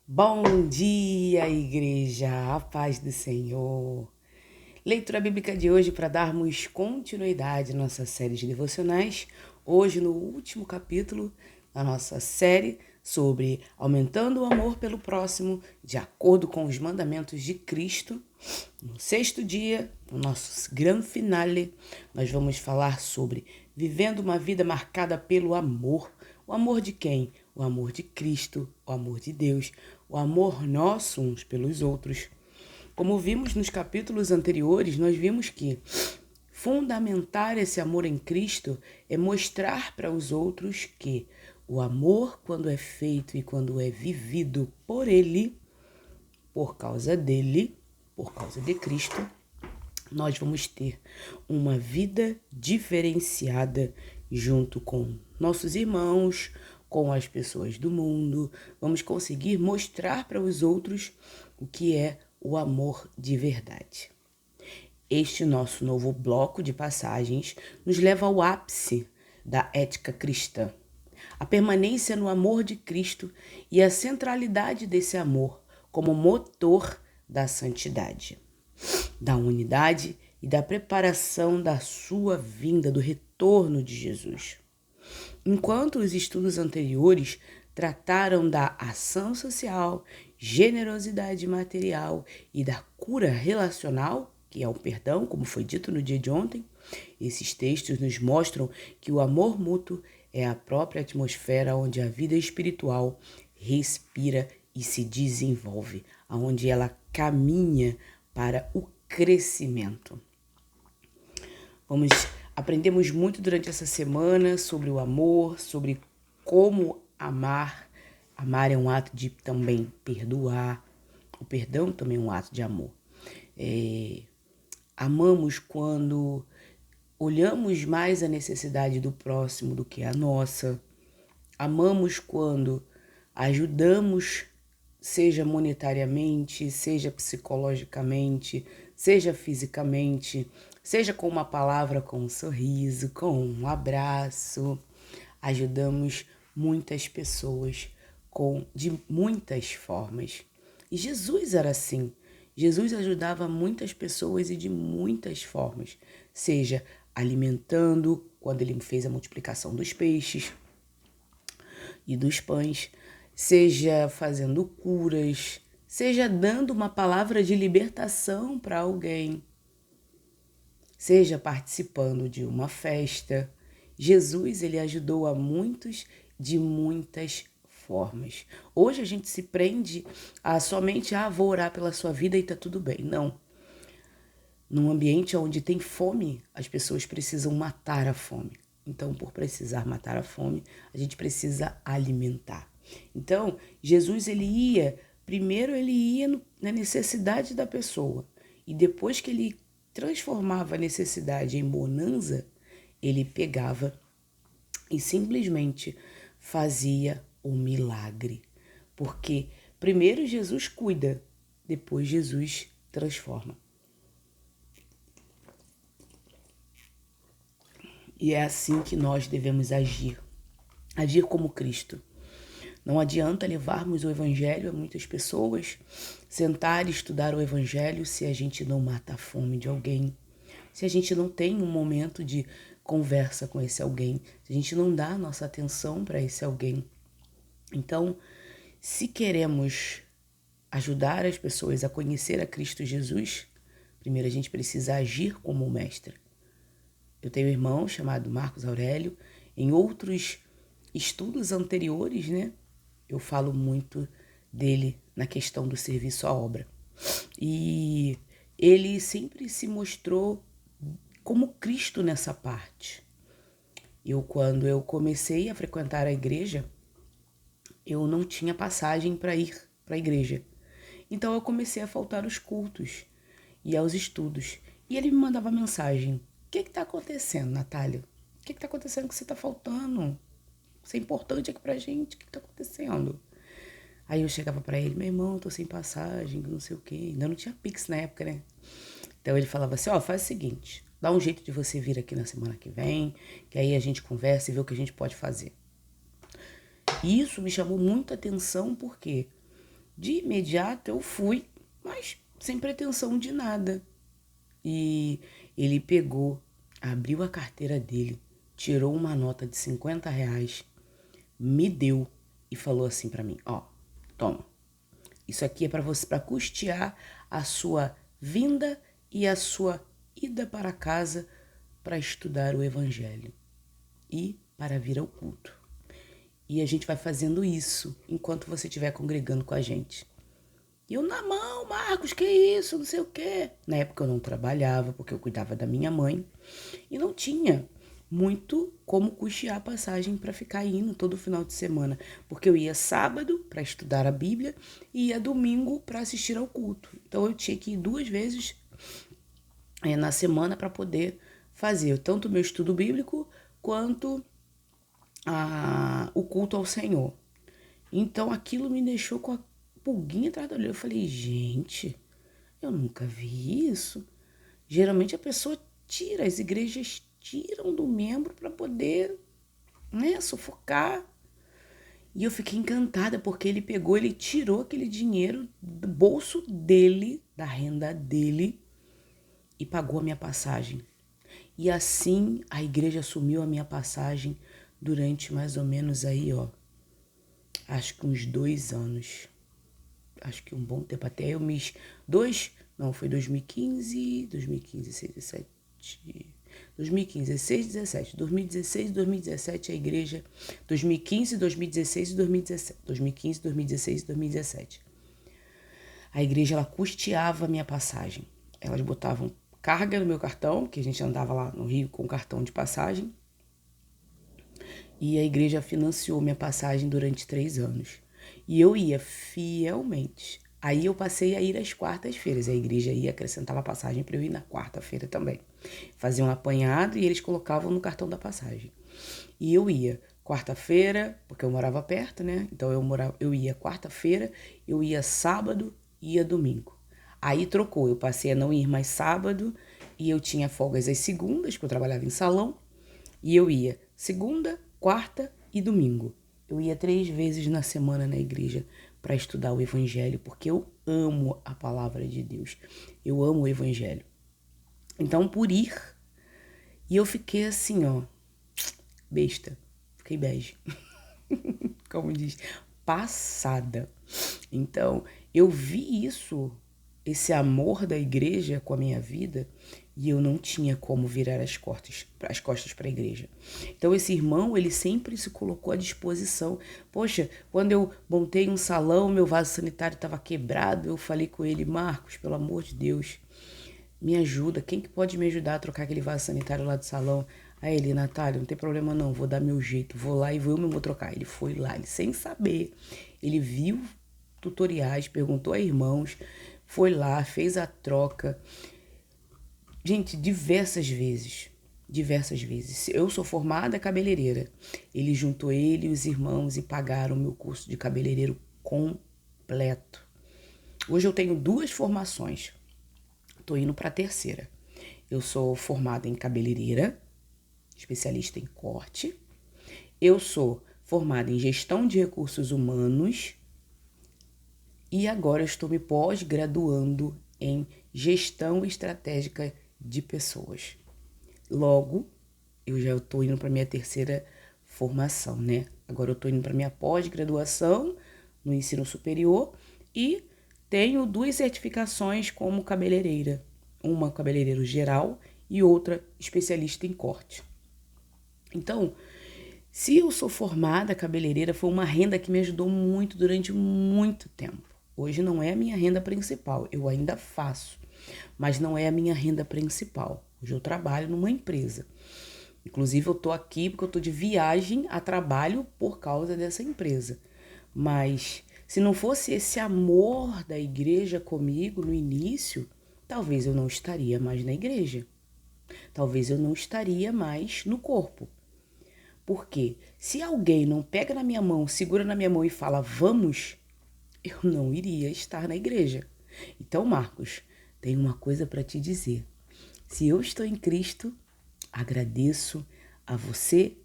Bom dia, igreja, a paz do Senhor. Leitura bíblica de hoje para darmos continuidade à nossa série de devocionais. Hoje, no último capítulo da nossa série sobre aumentando o amor pelo próximo de acordo com os mandamentos de Cristo. No sexto dia, no nosso grande finale, nós vamos falar sobre vivendo uma vida marcada pelo amor. O amor de quem? O amor de Cristo, o amor de Deus, o amor nosso uns pelos outros. Como vimos nos capítulos anteriores, nós vimos que fundamentar esse amor em Cristo é mostrar para os outros que o amor, quando é feito e quando é vivido por Ele, por causa dele, por causa de Cristo, nós vamos ter uma vida diferenciada junto com nossos irmãos, com as pessoas do mundo. Vamos conseguir mostrar para os outros o que é o amor de verdade. Este nosso novo bloco de passagens nos leva ao ápice da ética cristã. A permanência no amor de Cristo e a centralidade desse amor como motor da santidade, da unidade e da preparação da sua vinda, do retorno de Jesus. Enquanto os estudos anteriores trataram da ação social, generosidade material e da cura relacional, que é o perdão, como foi dito no dia de ontem, esses textos nos mostram que o amor mútuo é a própria atmosfera onde a vida espiritual respira e se desenvolve, onde ela caminha para o crescimento. Aprendemos muito durante essa semana sobre o amor, sobre como amar. Amar é um ato de também perdoar. O perdão também é um ato de amor. Amamos quando olhamos mais a necessidade do próximo do que a nossa. Amamos quando ajudamos, seja monetariamente, seja psicologicamente, seja fisicamente, seja com uma palavra, com um sorriso, com um abraço. Ajudamos muitas pessoas de muitas formas. E Jesus era assim. Jesus ajudava muitas pessoas e de muitas formas, seja alimentando, quando ele fez a multiplicação dos peixes e dos pães, seja fazendo curas, seja dando uma palavra de libertação para alguém, seja participando de uma festa. Jesus, ele ajudou a muitos de muitas formas. Hoje a gente se prende a somente, vou orar pela sua vida e tá tudo bem. Não. Num ambiente onde tem fome, as pessoas precisam matar a fome. Então, por precisar matar a fome, a gente precisa alimentar. Então, Jesus, primeiro ele ia na necessidade da pessoa. E depois que ele transformava a necessidade em bonança, ele pegava e simplesmente fazia o milagre. Porque primeiro Jesus cuida, depois Jesus transforma. E é assim que nós devemos agir. Agir como Cristo. Não adianta levarmos o evangelho a muitas pessoas, sentar e estudar o evangelho se a gente não mata a fome de alguém, se a gente não tem um momento de conversa com esse alguém, se a gente não dá a nossa atenção para esse alguém. Então, se queremos ajudar as pessoas a conhecer a Cristo Jesus, primeiro a gente precisa agir como o mestre. Eu tenho um irmão chamado Marcos Aurélio. Em outros estudos anteriores, eu falo muito dele na questão do serviço à obra. E ele sempre se mostrou como Cristo nessa parte. Quando eu comecei a frequentar a igreja, eu não tinha passagem para ir para a igreja. Então eu comecei a faltar os cultos e aos estudos. E ele me mandava mensagem: o que está acontecendo, Natália? O que está acontecendo que você está faltando? Isso é importante aqui pra gente, o que está acontecendo? Aí eu chegava pra ele: meu irmão, tô sem passagem, não sei o quê. Ainda não tinha Pix na época, né? Então ele falava assim: faz o seguinte, dá um jeito de você vir aqui na semana que vem, que aí a gente conversa e vê o que a gente pode fazer. E isso me chamou muita atenção, porque De imediato eu fui, mas sem pretensão de nada. E ele pegou, abriu a carteira dele, tirou uma nota de R$ 50, me deu e falou assim pra mim, ó, toma, isso aqui é pra você, para custear a sua vinda e a sua ida para casa para estudar o evangelho e para vir ao culto. E a gente vai fazendo isso enquanto você estiver congregando com a gente. E eu na mão, Marcos, que isso, não sei o quê. Na época eu não trabalhava, porque eu cuidava da minha mãe. E não tinha muito como custear a passagem para ficar indo todo final de semana. Porque eu ia sábado para estudar a Bíblia e ia domingo para assistir ao culto. Então eu tinha que ir 2 vezes na semana para poder fazer tanto o meu estudo bíblico quanto o culto ao Senhor. Então aquilo me deixou com a pulguinha atrás da orelha. Eu falei, gente, eu nunca vi isso. Geralmente a pessoa tira, as igrejas tiram do membro para poder, né, sufocar. E eu fiquei encantada porque ele tirou aquele dinheiro do bolso dele, da renda dele, e pagou a minha passagem. E assim a igreja assumiu a minha passagem durante mais ou menos aí, ó, acho que uns 2 anos. Acho que um bom tempo, até eu me... foi 2015, 16, 17... 2015, 16, 17, 2016, 2017 a igreja, 2015, 2016 e 2017, 2015, 2016 e 2017. A igreja, ela custeava a minha passagem. Elas botavam carga no meu cartão, que a gente andava lá no Rio com cartão de passagem, e a igreja financiou minha passagem durante 3 anos. E eu ia fielmente. Aí eu passei a ir às quartas-feiras. A igreja ia acrescentar a passagem para eu ir na quarta-feira também. Faziam um apanhado e eles colocavam no cartão da passagem. E eu ia quarta-feira, porque eu morava perto, né? Então eu ia quarta-feira, eu ia sábado e ia domingo. Aí trocou, eu passei a não ir mais sábado e eu tinha folgas às segundas, porque eu trabalhava em salão. E eu ia segunda, quarta e domingo. Eu ia 3 vezes na semana na igreja para estudar o evangelho, porque eu amo a palavra de Deus. Eu amo o evangelho. Então, por ir, e eu fiquei assim, ó, besta. Fiquei bege. Como diz, passada. Então, eu vi isso, esse amor da igreja com a minha vida, e eu não tinha como virar as costas para a igreja. Então esse irmão, ele sempre se colocou à disposição. Poxa, quando eu montei um salão, meu vaso sanitário estava quebrado, eu falei com ele, Marcos, pelo amor de Deus, me ajuda, quem que pode me ajudar a trocar aquele vaso sanitário lá do salão? Aí ele, Natália, não tem problema não, vou dar meu jeito, vou lá e eu mesmo vou trocar. Ele foi lá, ele sem saber, ele viu tutoriais, perguntou a irmãos, foi lá, fez a troca. Gente, diversas vezes. Eu sou formada cabeleireira. Ele juntou ele e os irmãos e pagaram o meu curso de cabeleireiro completo. Hoje eu tenho 2 formações. Tô indo para a terceira. Eu sou formada em cabeleireira, especialista em corte. Eu sou formada em gestão de recursos humanos e agora eu estou me pós-graduando em gestão estratégica de pessoas. Logo, eu já estou indo para minha terceira formação, né? Agora eu estou indo para minha pós-graduação no ensino superior e tenho 2 certificações como cabeleireira. Uma cabeleireiro geral e outra especialista em corte. Então, se eu sou formada cabeleireira, foi uma renda que me ajudou muito durante muito tempo. Hoje não é a minha renda principal, eu ainda faço, mas não é a minha renda principal. Hoje eu trabalho numa empresa. Inclusive eu tô aqui porque eu tô de viagem a trabalho por causa dessa empresa. Mas se não fosse esse amor da igreja comigo no início, talvez eu não estaria mais na igreja. Talvez eu não estaria mais no corpo. Porque se alguém não pega na minha mão, segura na minha mão e fala, vamos, eu não iria estar na igreja. Então, Marcos, tenho uma coisa para te dizer. Se eu estou em Cristo, agradeço a você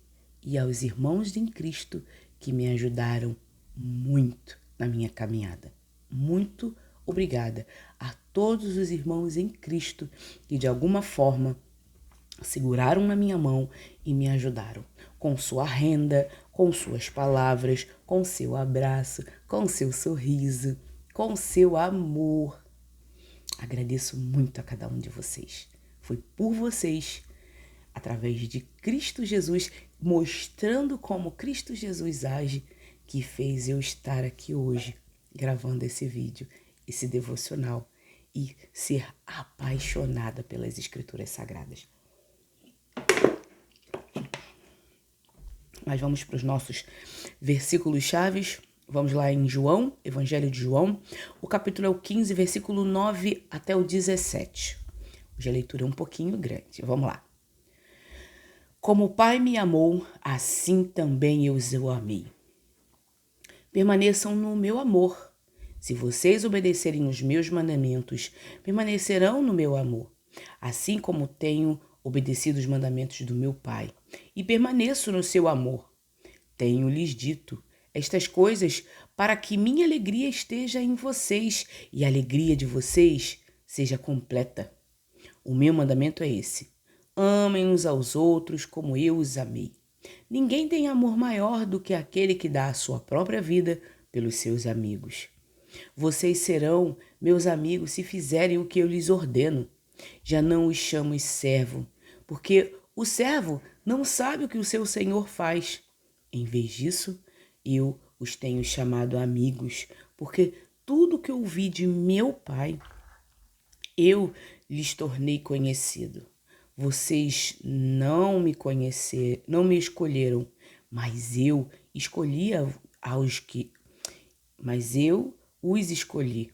e aos irmãos em Cristo que me ajudaram muito na minha caminhada. muito obrigada a todos os irmãos em Cristo que de alguma forma seguraram na minha mão e me ajudaram, com sua renda, com suas palavras, com seu abraço, com seu sorriso, com seu amor. Agradeço muito a cada um de vocês. Foi por vocês, através de Cristo Jesus, mostrando como Cristo Jesus age, que fez eu estar aqui hoje, gravando esse vídeo, esse devocional e ser apaixonada pelas Escrituras Sagradas. Mas vamos para os nossos versículos chaves. Vamos lá em João, Evangelho de João. O capítulo é o 15, versículo 9 até o 17. Hoje a leitura é um pouquinho grande. Vamos lá. Como o Pai me amou, assim também eu os amei. Permaneçam no meu amor. Se vocês obedecerem os meus mandamentos, permanecerão no meu amor, assim como tenho obedecido os mandamentos do meu Pai, e permaneço no seu amor. Tenho-lhes dito estas coisas para que minha alegria esteja em vocês e a alegria de vocês seja completa. O meu mandamento é esse: amem uns aos outros como eu os amei. Ninguém tem amor maior do que aquele que dá a sua própria vida pelos seus amigos. Vocês serão meus amigos se fizerem o que eu lhes ordeno. Já não os chamo servo, porque o servo não sabe o que o seu senhor faz. Em vez disso, eu os tenho chamado amigos, porque tudo que ouvi de meu Pai, eu lhes tornei conhecido. Vocês não me escolheram, mas eu os escolhi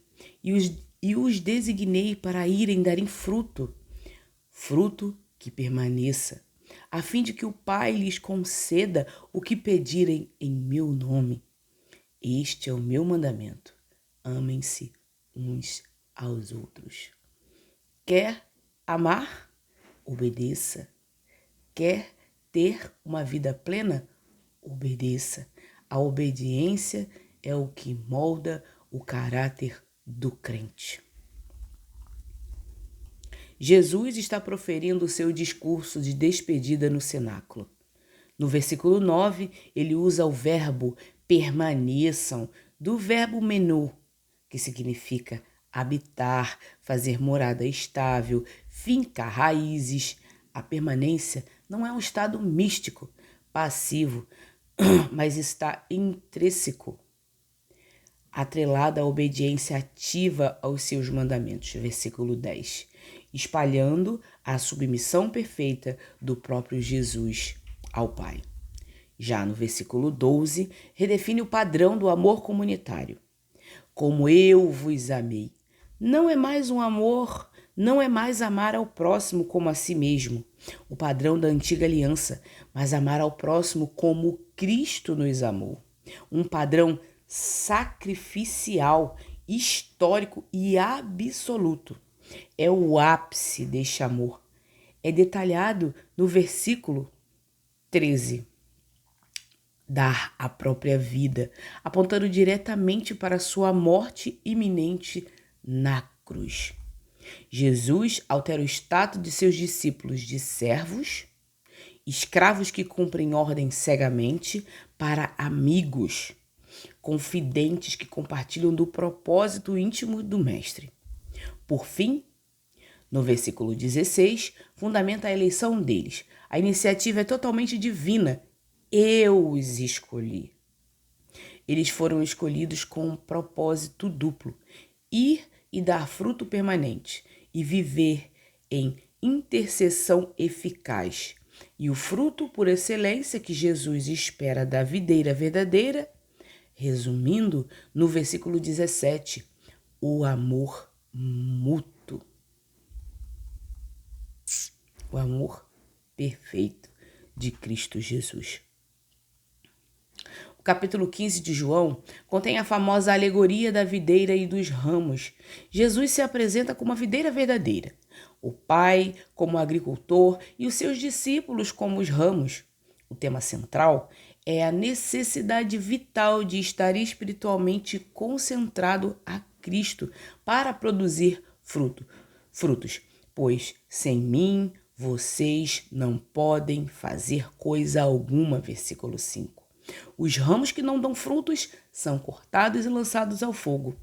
e os designei para irem darem fruto que permaneça, a fim de que o Pai lhes conceda o que pedirem em meu nome. Este é o meu mandamento: amem-se uns aos outros. Quer amar? Obedeça. Quer ter uma vida plena? Obedeça. A obediência é o que molda o caráter do crente. Jesus está proferindo o seu discurso de despedida no cenáculo. No versículo 9, ele usa o verbo permaneçam, do verbo menô, que significa habitar, fazer morada estável, fincar raízes. A permanência não é um estado místico, passivo, mas está intrínseco, atrelada à obediência ativa aos seus mandamentos. Versículo 10. Espalhando a submissão perfeita do próprio Jesus ao Pai. Já no versículo 12, redefine o padrão do amor comunitário. Como eu vos amei. Não é mais um amor, não é mais amar ao próximo como a si mesmo, o padrão da antiga aliança, mas amar ao próximo como Cristo nos amou. Um padrão sacrificial, histórico e absoluto. É o ápice deste amor. É detalhado no versículo 13. Dar a própria vida, apontando diretamente para sua morte iminente na cruz. Jesus altera o status de seus discípulos de servos, escravos que cumprem ordem cegamente, para amigos, confidentes que compartilham do propósito íntimo do Mestre. Por fim, no versículo 16, fundamenta a eleição deles. A iniciativa é totalmente divina. Eu os escolhi. Eles foram escolhidos com um propósito duplo: ir e dar fruto permanente e viver em intercessão eficaz. E o fruto por excelência que Jesus espera da videira verdadeira, resumindo no versículo 17, o amor mútuo. O amor perfeito de Cristo Jesus. O capítulo 15 de João contém a famosa alegoria da videira e dos ramos. Jesus se apresenta como a videira verdadeira, o Pai como agricultor e os seus discípulos como os ramos. O tema central é a necessidade vital de estar espiritualmente concentrado a Cristo para produzir frutos, pois sem mim vocês não podem fazer coisa alguma, versículo 5. Os ramos que não dão frutos são cortados e lançados ao fogo,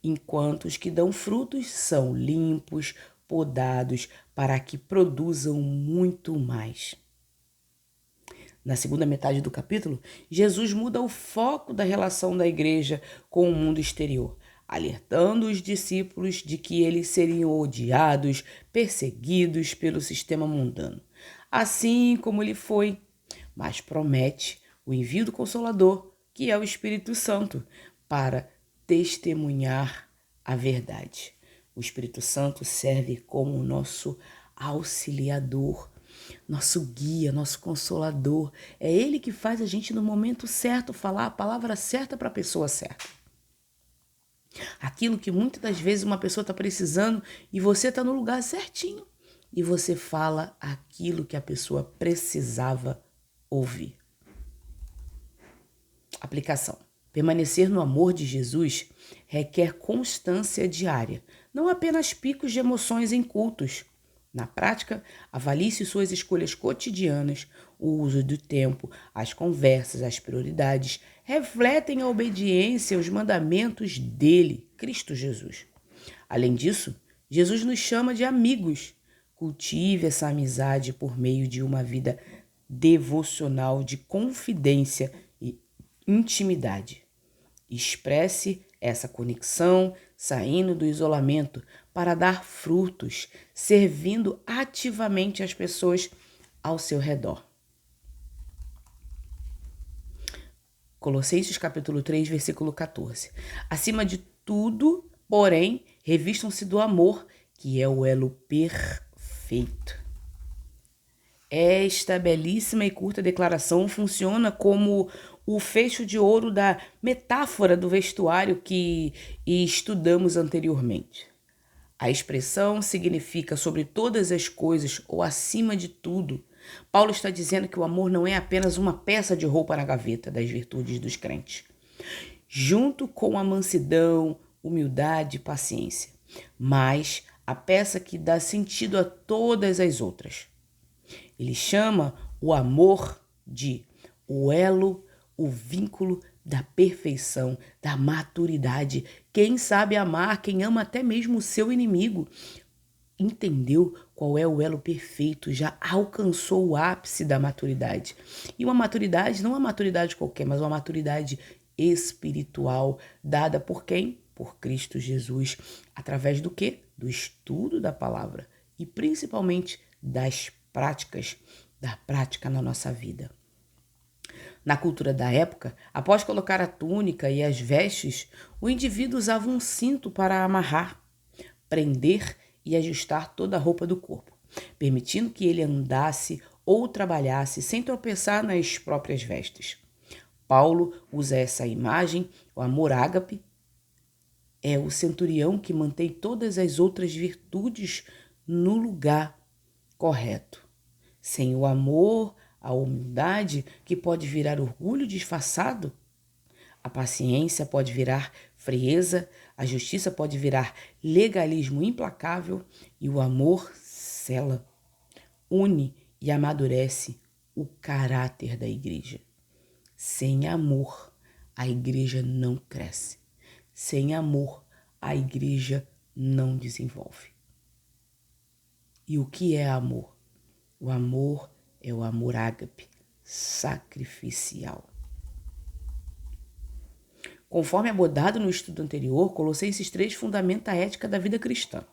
enquanto os que dão frutos são limpos, podados, para que produzam muito mais. Na segunda metade do capítulo, Jesus muda o foco da relação da igreja com o mundo exterior, alertando os discípulos de que eles seriam odiados, perseguidos pelo sistema mundano, assim como ele foi, mas promete o envio do Consolador, que é o Espírito Santo, para testemunhar a verdade. O Espírito Santo serve como o nosso auxiliador, nosso guia, nosso consolador. É ele que faz a gente no momento certo falar a palavra certa para a pessoa certa. Aquilo que muitas das vezes uma pessoa está precisando e você está no lugar certinho e você fala aquilo que a pessoa precisava ouvir. Aplicação. Permanecer no amor de Jesus requer constância diária, não apenas picos de emoções em cultos. Na prática, avalie-se suas escolhas cotidianas, o uso do tempo, as conversas, as prioridades, refletem a obediência aos mandamentos dele, Cristo Jesus. Além disso, Jesus nos chama de amigos. Cultive essa amizade por meio de uma vida devocional de confidência e intimidade. Expresse essa conexão saindo do isolamento para dar frutos, servindo ativamente as pessoas ao seu redor. Colossenses capítulo 3, versículo 14. Acima de tudo, porém, revistam-se do amor, que é o elo perfeito. Esta belíssima e curta declaração funciona como o fecho de ouro da metáfora do vestuário que estudamos anteriormente. A expressão significa sobre todas as coisas ou acima de tudo. Paulo está dizendo que o amor não é apenas uma peça de roupa na gaveta das virtudes dos crentes, junto com a mansidão, humildade e paciência, mas a peça que dá sentido a todas as outras. Ele chama o amor de o elo, o vínculo da perfeição, da maturidade. Quem sabe amar, quem ama até mesmo o seu inimigo, entendeu qual é o elo perfeito, já alcançou o ápice da maturidade. E uma maturidade, não uma maturidade qualquer, mas uma maturidade espiritual, dada por quem? Por Cristo Jesus. Através do quê? Do estudo da palavra e principalmente das práticas, da prática na nossa vida. Na cultura da época, após colocar a túnica e as vestes, o indivíduo usava um cinto para amarrar, prender e ajustar toda a roupa do corpo, permitindo que ele andasse ou trabalhasse sem tropeçar nas próprias vestes. Paulo usa essa imagem, o amor ágape é o centurião que mantém todas as outras virtudes no lugar correto. Sem o amor, a humildade, que pode virar orgulho disfarçado, a paciência pode virar frieza, a justiça pode virar legalismo implacável e o amor cela, une e amadurece o caráter da igreja. Sem amor, a igreja não cresce. Sem amor, a igreja não desenvolve. E o que é amor? O amor é o amor ágape, sacrificial. Conforme abordado no estudo anterior, Colossenses 3 fundamenta a ética da vida cristã.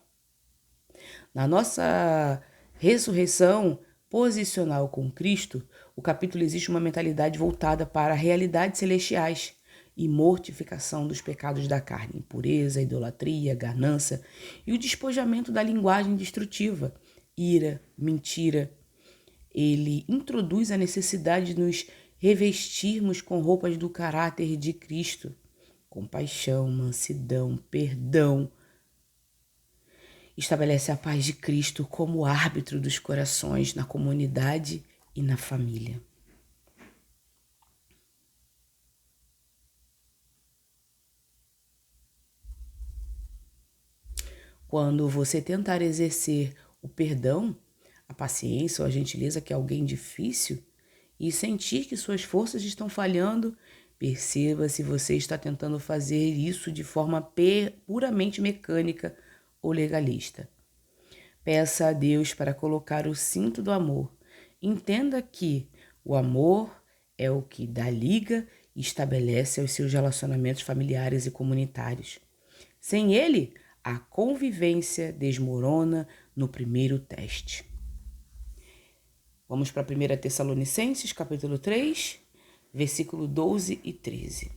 Na nossa ressurreição posicional com Cristo, o capítulo existe uma mentalidade voltada para realidades celestiais e mortificação dos pecados da carne, impureza, idolatria, ganância e o despojamento da linguagem destrutiva, ira, mentira. Ele introduz a necessidade de nos revestirmos com roupas do caráter de Cristo, compaixão, mansidão, perdão. Estabelece a paz de Cristo como árbitro dos corações na comunidade e na família. Quando você tentar exercer o perdão, a paciência ou a gentileza que é alguém difícil e sentir que suas forças estão falhando, perceba se você está tentando fazer isso de forma puramente mecânica ou legalista. Peça a Deus para colocar o cinto do amor. Entenda que o amor é o que dá liga e estabelece os seus relacionamentos familiares e comunitários. Sem ele, a convivência desmorona no primeiro teste. Vamos para 1 Tessalonicenses, capítulo 3, versículo 12 e 13.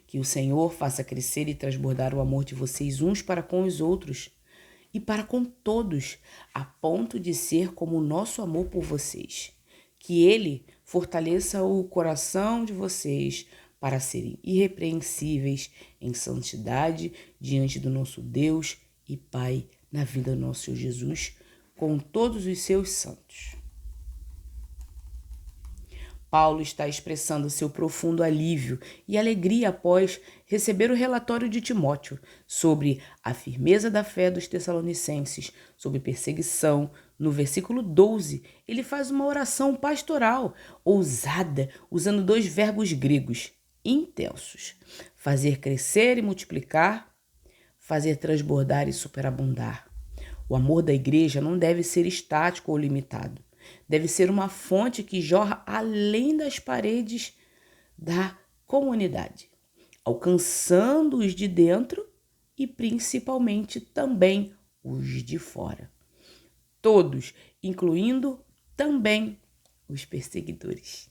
Que o Senhor faça crescer e transbordar o amor de vocês uns para com os outros e para com todos, a ponto de ser como o nosso amor por vocês. Que Ele fortaleça o coração de vocês para serem irrepreensíveis em santidade diante do nosso Deus e Pai na vida do nosso Senhor Jesus, com todos os seus santos. Paulo está expressando seu profundo alívio e alegria após receber o relatório de Timóteo sobre a firmeza da fé dos tessalonicenses, sobre perseguição. No versículo 12, ele faz uma oração pastoral, ousada, usando 2 verbos gregos intensos: fazer crescer e multiplicar, fazer transbordar e superabundar. O amor da igreja não deve ser estático ou limitado. Deve ser uma fonte que jorra além das paredes da comunidade, alcançando os de dentro e principalmente também os de fora. Todos, incluindo também os perseguidores.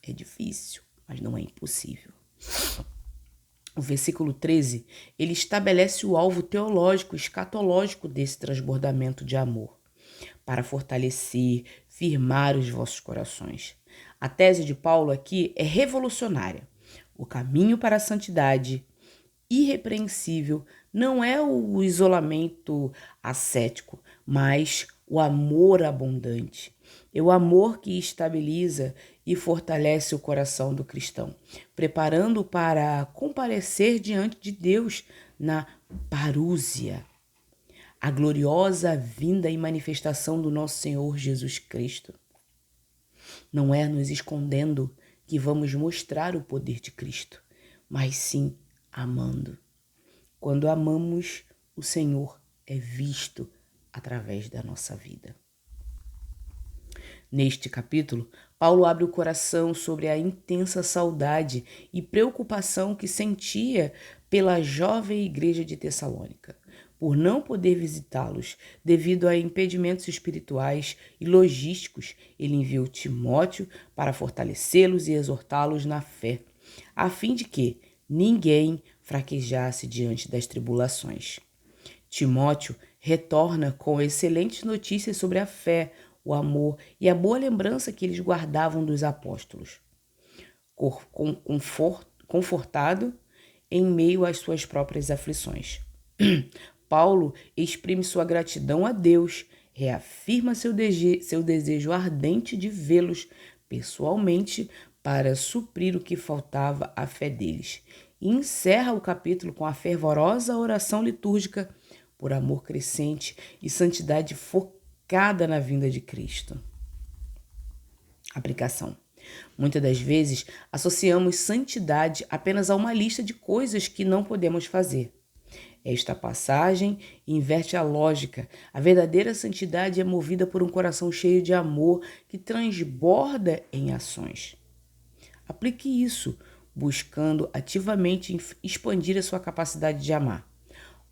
É difícil, mas não é impossível. O versículo 13, ele estabelece o alvo teológico, escatológico desse transbordamento de amor, para fortalecer, firmar os vossos corações. A tese de Paulo aqui é revolucionária. O caminho para a santidade irrepreensível não é o isolamento ascético, mas o amor abundante. É o amor que estabiliza e fortalece o coração do cristão, preparando-o para comparecer diante de Deus na parúzia, a gloriosa vinda e manifestação do nosso Senhor Jesus Cristo. Não é nos escondendo que vamos mostrar o poder de Cristo, mas sim amando. Quando amamos, o Senhor é visto através da nossa vida. Neste capítulo, Paulo abre o coração sobre a intensa saudade e preocupação que sentia pela jovem igreja de Tessalônica, por não poder visitá-los devido a impedimentos espirituais e logísticos. Ele enviou Timóteo para fortalecê-los e exortá-los na fé, a fim de que ninguém fraquejasse diante das tribulações. Timóteo retorna com excelentes notícias sobre a fé, o amor e a boa lembrança que eles guardavam dos apóstolos. Confortado em meio às suas próprias aflições. Paulo exprime sua gratidão a Deus, reafirma seu desejo ardente de vê-los pessoalmente para suprir o que faltava à fé deles. E encerra o capítulo com a fervorosa oração litúrgica por amor crescente e santidade focada na vinda de Cristo. Aplicação. Muitas das vezes associamos santidade apenas a uma lista de coisas que não podemos fazer. Esta passagem inverte a lógica. A verdadeira santidade é movida por um coração cheio de amor que transborda em ações. Aplique isso, buscando ativamente expandir a sua capacidade de amar.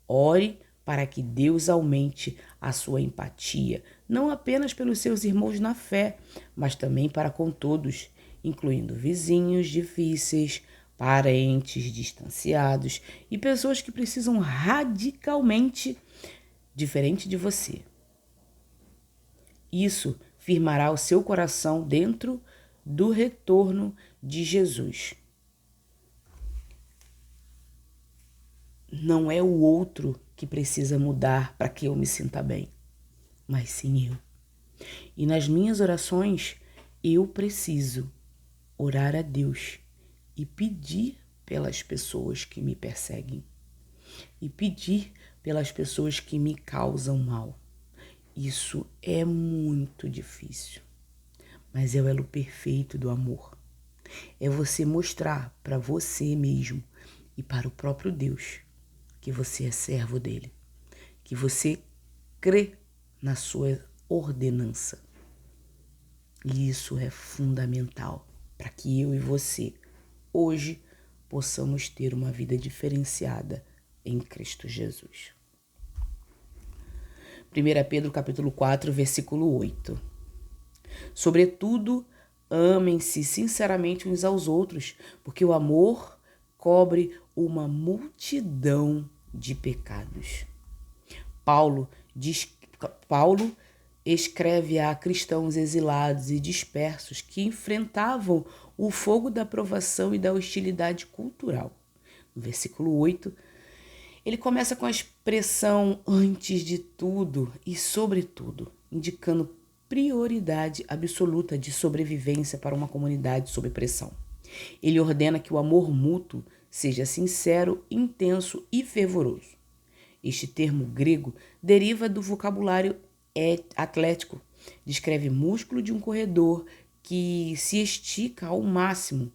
Ore para que Deus aumente a sua empatia, não apenas pelos seus irmãos na fé, mas também para com todos, incluindo vizinhos difíceis, parentes distanciados e pessoas que precisam radicalmente diferente de você. Isso firmará o seu coração dentro do retorno de Jesus. Não é o outro que precisa mudar para que eu me sinta bem, mas sim eu. E nas minhas orações, eu preciso orar a Deus e pedir pelas pessoas que me perseguem e pedir pelas pessoas que me causam mal. Isso é muito difícil, mas é o elo perfeito do amor. É você mostrar para você mesmo e para o próprio Deus que você é servo dele, que você crê na sua ordenança. E isso é fundamental para que eu e você, hoje, possamos ter uma vida diferenciada em Cristo Jesus. 1 Pedro capítulo 4, versículo 8. Sobretudo, amem-se sinceramente uns aos outros, porque o amor cobre uma multidão de pecados. Paulo escreve a cristãos exilados e dispersos que enfrentavam o fogo da provação e da hostilidade cultural. No versículo 8, ele começa com a expressão antes de tudo e sobretudo, indicando prioridade absoluta de sobrevivência para uma comunidade sob pressão. Ele ordena que o amor mútuo seja sincero, intenso e fervoroso. Este termo grego deriva do vocabulário atlético. Descreve músculo de um corredor que se estica ao máximo,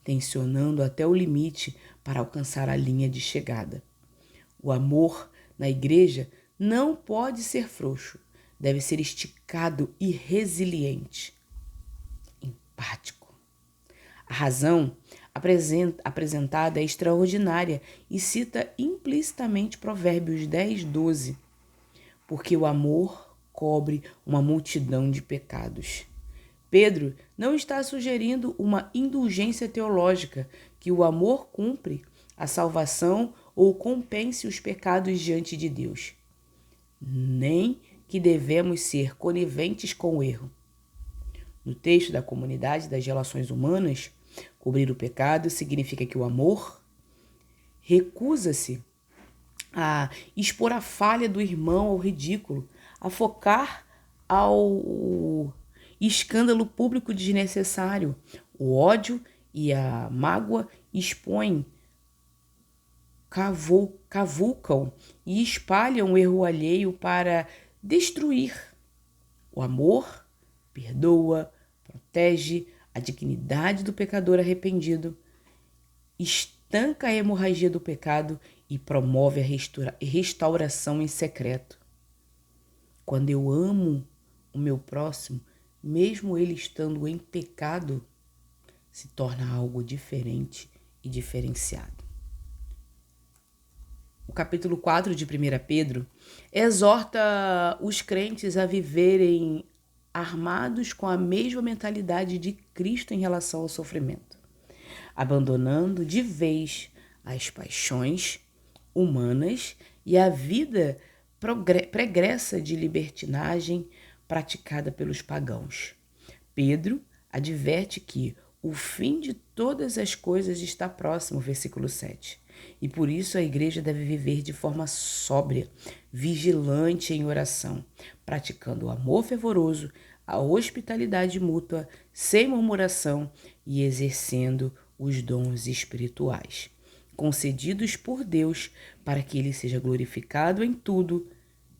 tensionando até o limite para alcançar a linha de chegada. O amor na igreja não pode ser frouxo, deve ser esticado e resiliente, empático. A razão apresentada é extraordinária e cita implicitamente Provérbios 10, 12, porque o amor cobre uma multidão de pecados. Pedro não está sugerindo uma indulgência teológica, que o amor cumpre a salvação ou compense os pecados diante de Deus, nem que devemos ser coniventes com o erro. No texto da comunidade das relações humanas, cobrir o pecado significa que o amor recusa-se a expor a falha do irmão ao ridículo, a focar ao escândalo público desnecessário. O ódio e a mágoa expõem, cavucam e espalham o erro alheio para destruir. O amor perdoa, protege a dignidade do pecador arrependido, estanca a hemorragia do pecado e promove a restauração em secreto. Quando eu amo o meu próximo, mesmo ele estando em pecado, se torna algo diferente e diferenciado. O capítulo 4 de 1 Pedro exorta os crentes a viverem armados com a mesma mentalidade de Cristo em relação ao sofrimento, abandonando de vez as paixões humanas e a vida pregressa de libertinagem praticada pelos pagãos. Pedro adverte que o fim de todas as coisas está próximo, versículo 7. E por isso a igreja deve viver de forma sóbria, vigilante em oração, praticando o amor fervoroso, a hospitalidade mútua, sem murmuração e exercendo os dons espirituais, concedidos por Deus para que ele seja glorificado em tudo.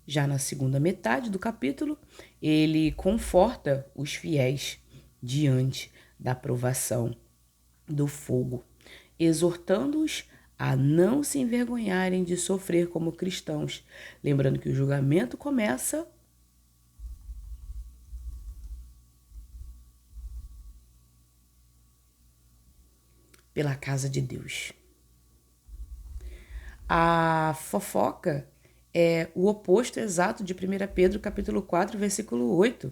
Já na segunda metade do capítulo, ele conforta os fiéis diante da provação do fogo, exortando-os a não se envergonharem de sofrer como cristãos, lembrando que o julgamento começa pela casa de Deus. A fofoca é o oposto exato de 1 Pedro capítulo 4, versículo 8.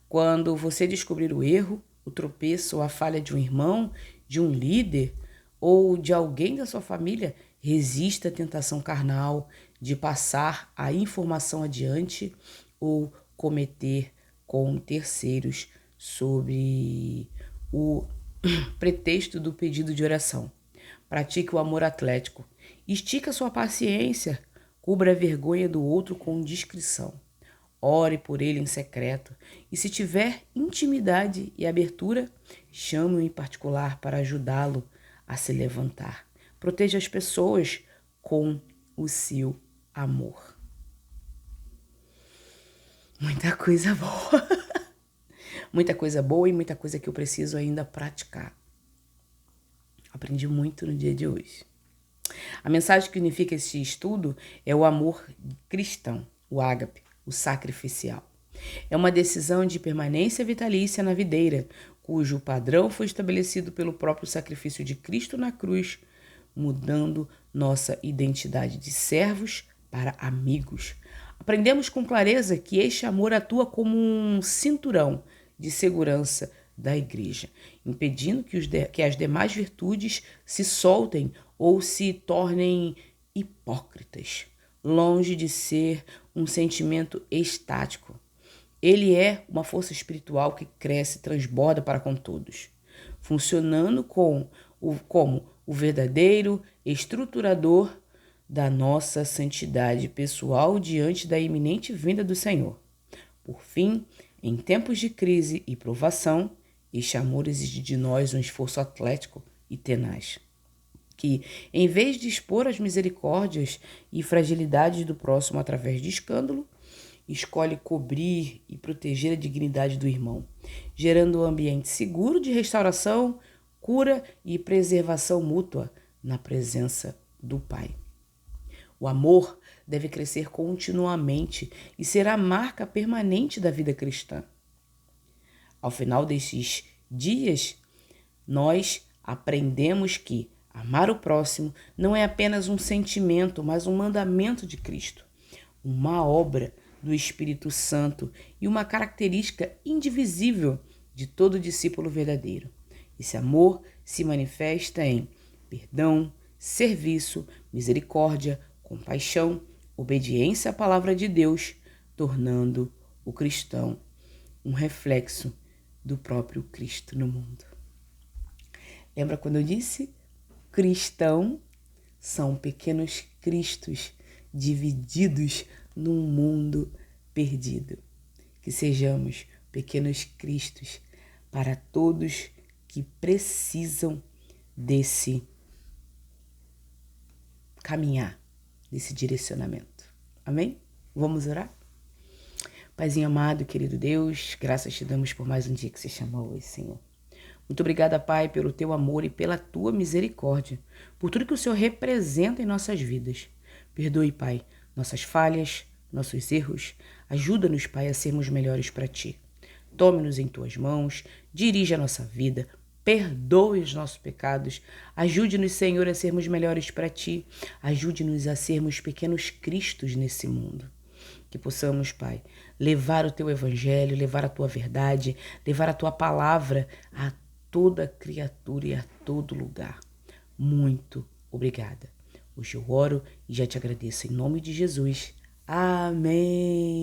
Quando você descobrir o erro, o tropeço ou a falha de um irmão, de um líder ou de alguém da sua família, resista à tentação carnal de passar a informação adiante ou cometer com terceiros sobre o pretexto do pedido de oração. Pratique o amor atlético. Estica sua paciência. Cubra a vergonha do outro com discrição. Ore por ele em secreto. E se tiver intimidade e abertura, chame-o em particular para ajudá-lo a se levantar. Proteja as pessoas com o seu amor. Muita coisa boa. Muita coisa boa e muita coisa que eu preciso ainda praticar. Aprendi muito no dia de hoje. A mensagem que unifica esse estudo é o amor cristão, o ágape, o sacrificial. É uma decisão de permanência vitalícia na videira, cujo padrão foi estabelecido pelo próprio sacrifício de Cristo na cruz, mudando nossa identidade de servos para amigos. Aprendemos com clareza que este amor atua como um cinturão de segurança da igreja, impedindo que as demais virtudes se soltem ou se tornem hipócritas, longe de ser um sentimento estático. Ele é uma força espiritual que cresce e transborda para com todos, funcionando como o verdadeiro estruturador da nossa santidade pessoal diante da iminente vinda do Senhor. Por fim, em tempos de crise e provação, este amor exige de nós um esforço atlético e tenaz, que, em vez de expor as misericórdias e fragilidades do próximo através de escândalo, escolhe cobrir e proteger a dignidade do irmão, gerando um ambiente seguro de restauração, cura e preservação mútua na presença do Pai. O amor deve crescer continuamente e ser a marca permanente da vida cristã. Ao final destes dias, nós aprendemos que amar o próximo não é apenas um sentimento, mas um mandamento de Cristo, uma obra do Espírito Santo e uma característica indivisível de todo discípulo verdadeiro. Esse amor se manifesta em perdão, serviço, misericórdia, compaixão, obediência à palavra de Deus, tornando o cristão um reflexo do próprio Cristo no mundo. Lembra quando eu disse? Cristão são pequenos cristos divididos num mundo perdido. Que sejamos pequenos cristos para todos que precisam desse caminhar, desse direcionamento. Amém? Vamos orar? Paizinho amado, querido Deus, graças te damos por mais um dia que você chamou hoje, Senhor. Muito obrigada, Pai, pelo teu amor e pela tua misericórdia, por tudo que o Senhor representa em nossas vidas. Perdoe, Pai, nossas falhas, nossos erros. Ajuda-nos, Pai, a sermos melhores para ti. Tome-nos em tuas mãos, dirija a nossa vida, perdoe os nossos pecados. Ajude-nos, Senhor, a sermos melhores para ti. Ajude-nos a sermos pequenos cristos nesse mundo. Que possamos, Pai, levar o teu evangelho, levar a tua verdade, levar a tua palavra a toda criatura e a todo lugar. Muito obrigada. Hoje eu oro e já te agradeço em nome de Jesus. Amém.